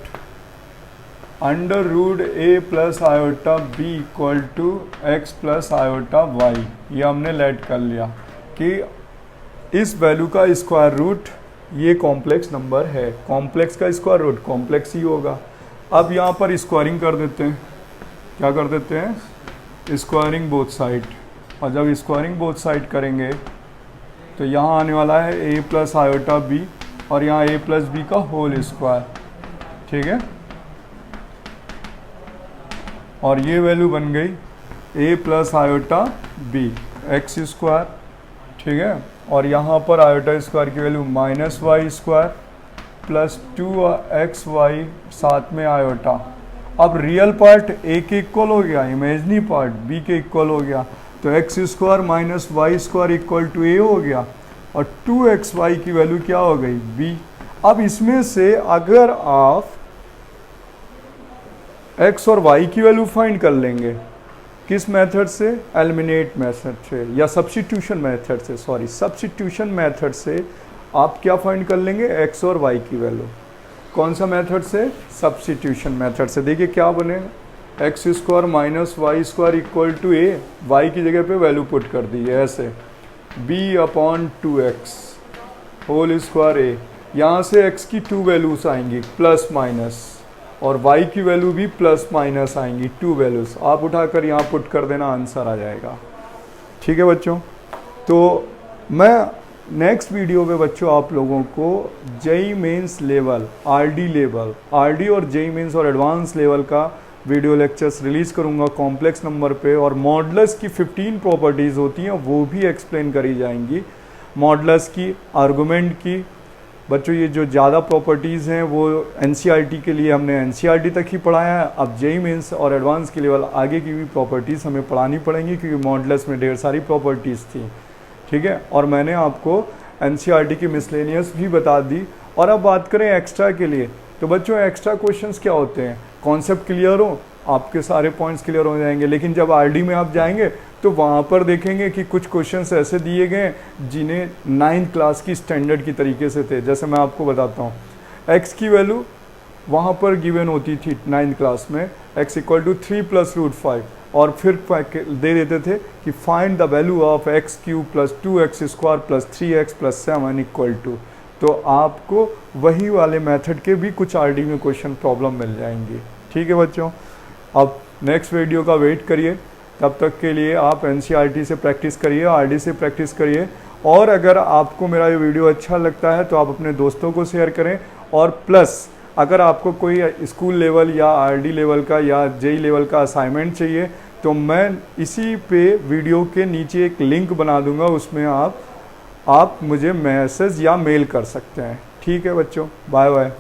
under root a plus iota b equal to x plus iota y। ये हमने लेट कर लिया कि इस वैल्यू का स्क्वायर रूट ये कॉम्प्लेक्स नंबर है, कॉम्प्लेक्स का स्क्वायर रूट कॉम्प्लेक्स ही होगा। अब यहाँ पर स्क्वायरिंग कर देते हैं, क्या कर देते हैं, स्क्वायरिंग बोथ साइड। और जब स्क्वायरिंग बोथ साइड करेंगे तो यहाँ आने वाला है a प्लस आयोटा b, और यहाँ a प्लस बी का होल स्क्वायर, ठीक है। और ये वैल्यू बन गई a plus iota b x square, ठीक है। और यहाँ पर आयोटा स्क्वायर की value minus Y square plus 2xy साथ में आयोटा। अब रियल पार्ट a के इक्वल हो गया, इमेजनी पार्ट b के इक्वल हो गया, तो x square minus Y square equal to a हो गया, और 2xy की वैल्यू क्या हो गई, b। अब इसमें से अगर आप x और y की वैल्यू फाइंड कर लेंगे, किस मेथड से, एलिमिनेट मेथड से या सब्स्टिट्यूशन मेथड से, सॉरी सब्स्टिट्यूशन मेथड से आप क्या फाइंड कर लेंगे, x और y की वैल्यू। कौन सा मेथड से, सब्स्टिट्यूशन मेथड से। देखिए क्या बनेगा, X square minus Y square equal to A, Y की जगह पे वैल्यू पुट कर दी है ऐसे, B upon 2x whole square A, यहाँ से x की 2 वैल्यूज आएंगी प्लस माइनस, और y की वैल्यू भी प्लस माइनस आएंगी 2 वैल्यूज, आप उठाकर यहाँ पुट कर देना, आंसर आ जाएगा। ठीक है बच्चों, तो मैं नेक्स्ट वीडियो में बच्चों आप लोगों को जेई मेंस लेवल, आरडी और जेई मेंस और एडवांस लेवल का वीडियो लेक्चर्स रिलीज़ करूंगा कॉम्प्लेक्स नंबर पे, और मॉडुलस की 15 प्रॉपर्टीज़ होती हैं वो भी एक्सप्लेन करी जाएंगी, मॉडुलस की, आर्गुमेंट की। बच्चों ये जो ज़्यादा प्रॉपर्टीज़ हैं वो एनसीईआरटी के लिए हमने एनसीईआरटी तक ही पढ़ाया है, अब जेई मेंस और एडवांस के लेवल आगे की भी प्रॉपर्टीज़ हमें पढ़ानी पड़ेंगी, क्योंकि मॉडुलस में ढेर सारी प्रॉपर्टीज़ थी। ठीक है, और मैंने आपको एनसीईआरटी की मिसलेनियस भी बता दी। और अब बात करें एक्स्ट्रा के लिए, तो बच्चों एक्स्ट्रा क्वेश्चंस क्या होते हैं, कॉन्सेप्ट क्लियर हो, आपके सारे पॉइंट्स क्लियर हो जाएंगे, लेकिन जब आरडी में आप जाएंगे तो वहाँ पर देखेंगे कि कुछ क्वेश्चंस ऐसे दिए गए जिन्हें 9th क्लास की स्टैंडर्ड की तरीके से थे। जैसे मैं आपको बताता हूँ, एक्स की वैल्यू वहाँ पर गिवन होती थी 9th क्लास में, x equal to 3 plus root 5, और फिर दे देते थे कि find the value of x cube plus 2x square plus 3x plus 7 equal to. तो आपको वही वाले मेथड के भी कुछ आरडी में क्वेश्चन प्रॉब्लम मिल जाएंगी। ठीक है बच्चों, अब नेक्स्ट वीडियो का वेट करिए, तब तक के लिए आप एनसीईआरटी से प्रैक्टिस करिए, आरडी से प्रैक्टिस करिए, और अगर आपको मेरा ये वीडियो अच्छा लगता है तो आप अपने दोस्तों को शेयर करें, और प्लस अगर आपको कोई स्कूल लेवल या आरडी लेवल का या जेई लेवल का असाइनमेंट चाहिए तो मैं इसी पे वीडियो के नीचे एक लिंक बना दूंगा, उसमें आप मुझे मैसेज या मेल कर सकते हैं। ठीक है बच्चों, बाय बाय।